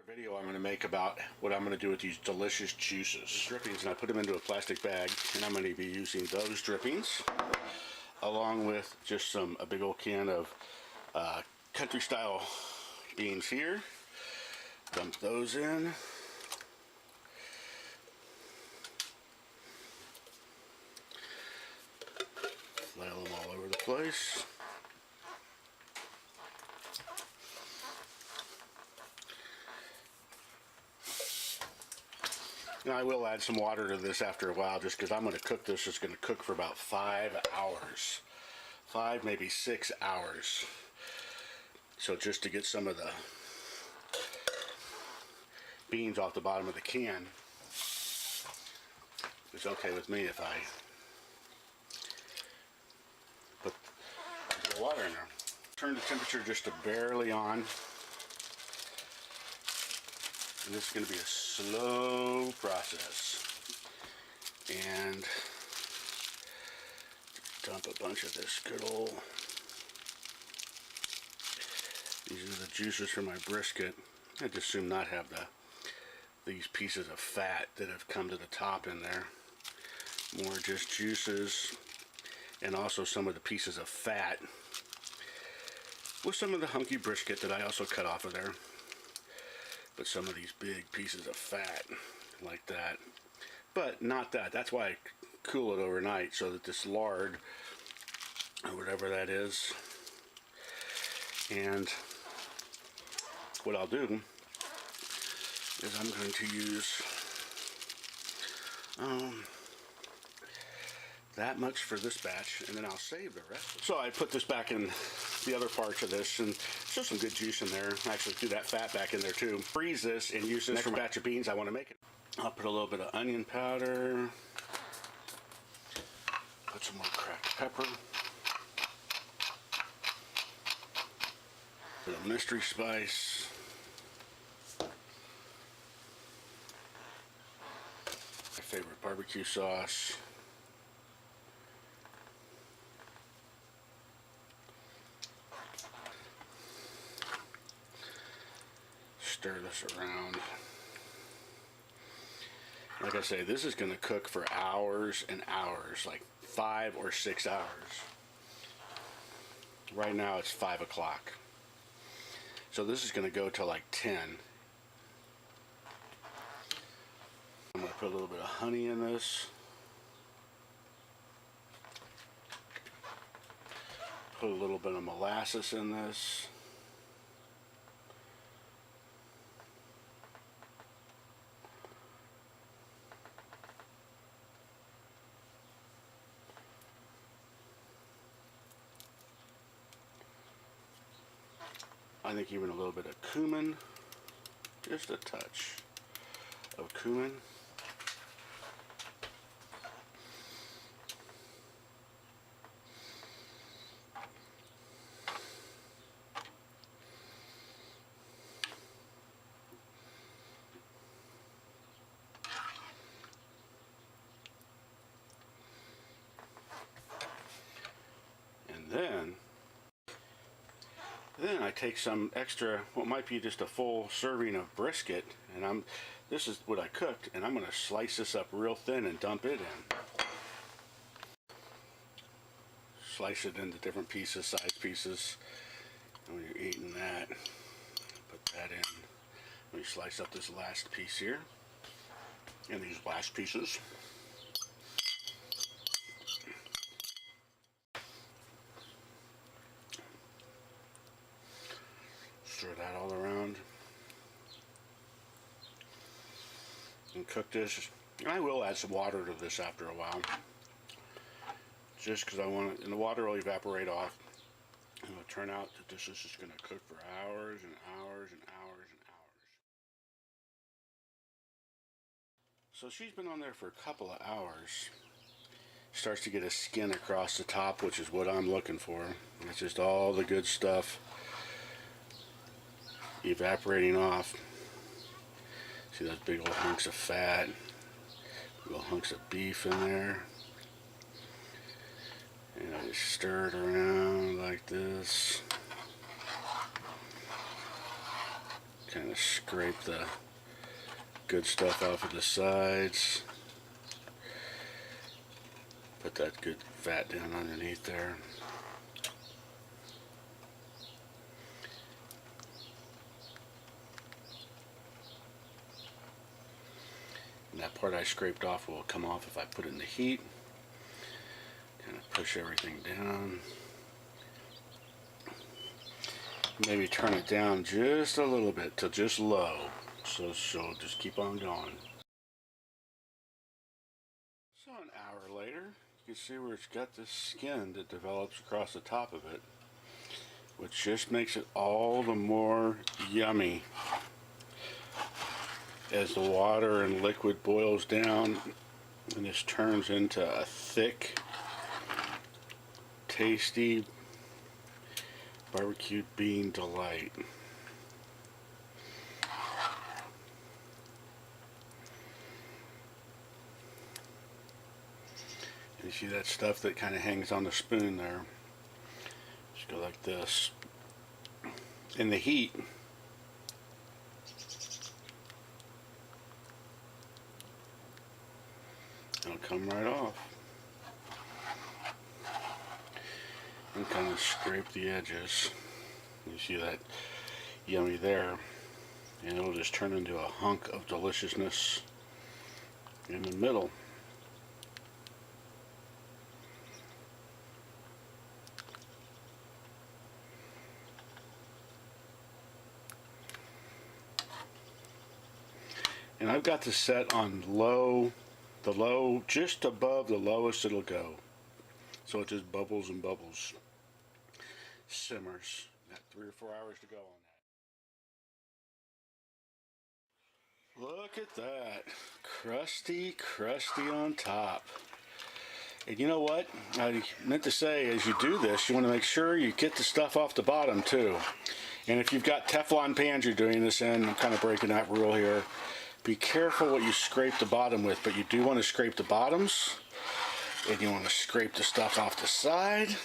Video I'm going to make about what I'm going to do with these delicious juices. Drippings, and I put them into a plastic bag, and I'm going to be using those drippings along with just a big old can of country style beans here. Dump those in. Flail them all over the place. Now I will add some water to this after a while, just because I'm going to cook this. It's going to cook for about 5 hours. 5, maybe 6 hours. So just to get some of the beans off the bottom of the can, it's okay with me if I put a little water in there. Turn the temperature just to barely on. And this is going to be a slow process. And dump a bunch of this good old, these are the juices for my brisket. I just assume not have these pieces of fat that have come to the top in there. More just juices, and also some of the pieces of fat with some of the hunky brisket that I also cut off of there. But some of these big pieces of fat like that, but not that. That's why I cool it overnight, so that this lard or whatever that is. And what I'll do is I'm going to use that much for this batch, and then I'll save the rest. So I put this back in the other parts of this, and still some good juice in there. Actually threw that fat back in there too. Freeze this and use this for my batch of beans I want to make it. I'll put a little bit of onion powder, put some more cracked pepper, a bit of mystery spice, my favorite barbecue sauce, stir this around. Like I say, this is going to cook for hours and hours, like 5 or 6 hours. Right now it's 5 o'clock. So this is going to go till like 10. I'm going to put a little bit of honey in this. Put a little bit of molasses in this. I think even a little bit of cumin, just a touch of cumin. And then I take some extra, what might be just a full serving of brisket, and this is what I cooked, and I'm going to slice this up real thin and dump it in. Slice it into different pieces, size pieces. And when you're eating that, put that in. Let me slice up this last piece here, and these last pieces. Stir that all around and cook this. And I will add some water to this after a while, just because I want it, and the water will evaporate off, and it'll turn out that this is just going to cook for hours and hours and hours and hours. So she's been on there for a couple of hours. Starts to get a skin across the top, which is what I'm looking for. It's just all the good stuff evaporating off. See those big old hunks of fat, big old hunks of beef in there. And I just stir it around like this. Kind of scrape the good stuff off of the sides. Put that good fat down underneath there. And that part I scraped off will come off if I put it in the heat. Kind of push everything down. Maybe turn it down just a little bit to just low. So just keep on going. So an hour later, you can see where it's got this skin that develops across the top of it, which just makes it all the more yummy. As the water and liquid boils down, and this turns into a thick, tasty barbecued bean delight. You see that stuff that kind of hangs on the spoon there? Just go like this. In the heat, it'll come right off. And kind of scrape the edges. You see that yummy there? And it'll just turn into a hunk of deliciousness in the middle. And I've got this set on low, just above the lowest it'll go. So it just bubbles and bubbles. Simmers. Got 3 or 4 hours to go on that. Look at that. Crusty, crusty on top. And you know what? I meant to say, as you do this, you want to make sure you get the stuff off the bottom too. And if you've got Teflon pans you're doing this in, I'm kind of breaking that rule here. Be careful what you scrape the bottom with, but you do want to scrape the bottoms. And you want to scrape the stuff off the side.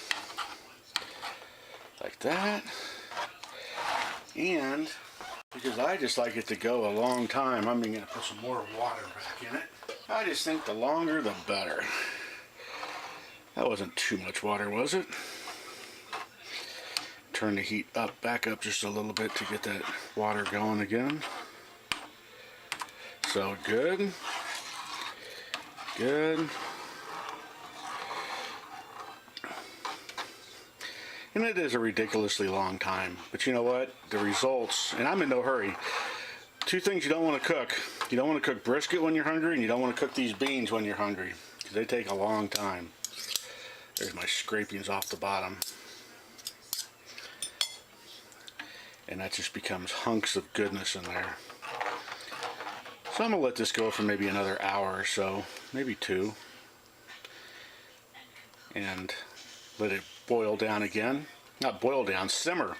Like that. And because I just like it to go a long time, I'm going to put some more water back in it. I just think the longer the better. That wasn't too much water, was it? Turn the heat back up just a little bit to get that water going again. So good. Good. And it is a ridiculously long time, but you know what? The results, and I'm in no hurry. 2 things you don't want to cook. You don't want to cook brisket when you're hungry, and you don't want to cook these beans when you're hungry, because they take a long time. There's my scrapings off the bottom. And that just becomes hunks of goodness in there. So I'm going to let this go for maybe another hour or so, maybe 2. And let it boil down again. Not boil down, simmer.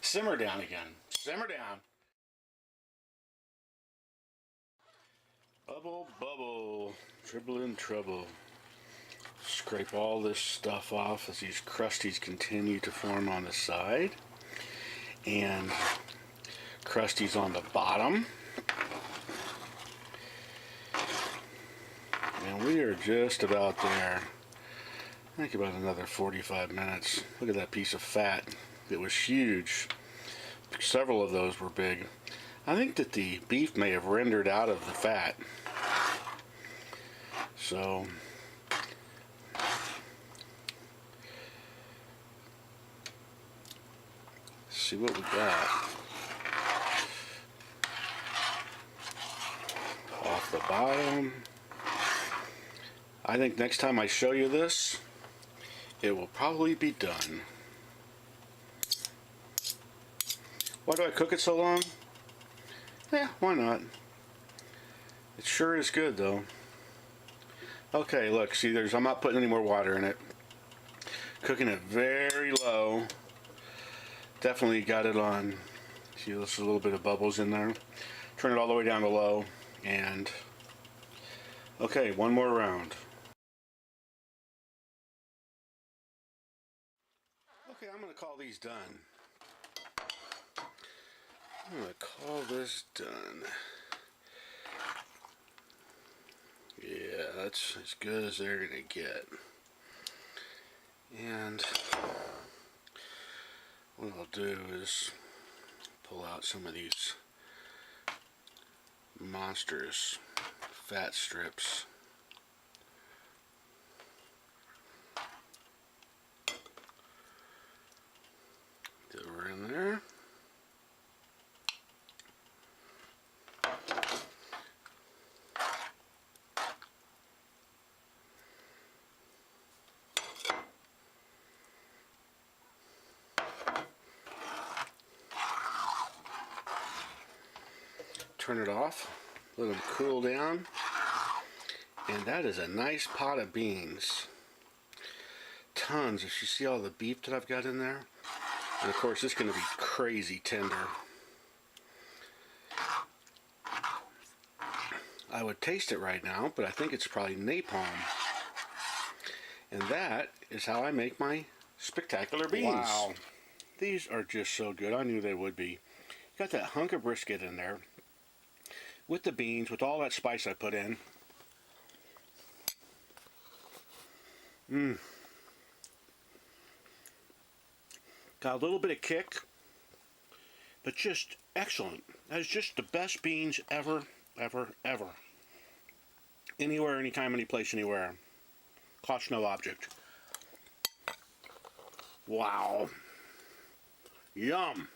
Simmer down again. Simmer down. Bubble, bubble. Dribble in trouble. Scrape all this stuff off as these crusties continue to form on the side. And crusties on the bottom. And we are just about there. I think about another 45 minutes. Look at that piece of fat. It was huge. Several of those were big. I think that the beef may have rendered out of the fat. So let's see what we got. Off the bottom. I think next time I show you this, it will probably be done. Why do I cook it so long? Yeah, why not? It sure is good though. Okay, look, see, I'm not putting any more water in it. Cooking it very low. Definitely got it on. See, there's a little bit of bubbles in there. Turn it all the way down to low, and okay, one more round. Okay, I'm gonna call these done. I'm gonna call this done. Yeah, that's as good as they're gonna get. And what I'll do is pull out some of these monstrous fat strips. That were in there. Turn it off, let them cool down, and that is a nice pot of beans. Tons. If you see all the beef that I've got in there, and of course it's going to be crazy tender. I would taste it right now, but I think it's probably napalm. And that is how I make my spectacular beans. Wow. These are just so good. I knew they would be. Got that hunk of brisket in there with the beans, with all that spice I put in. Got a little bit of kick, but just excellent. That is just the best beans ever, ever, ever. Anywhere, anytime, any place, anywhere. Cost no object. Wow. Yum.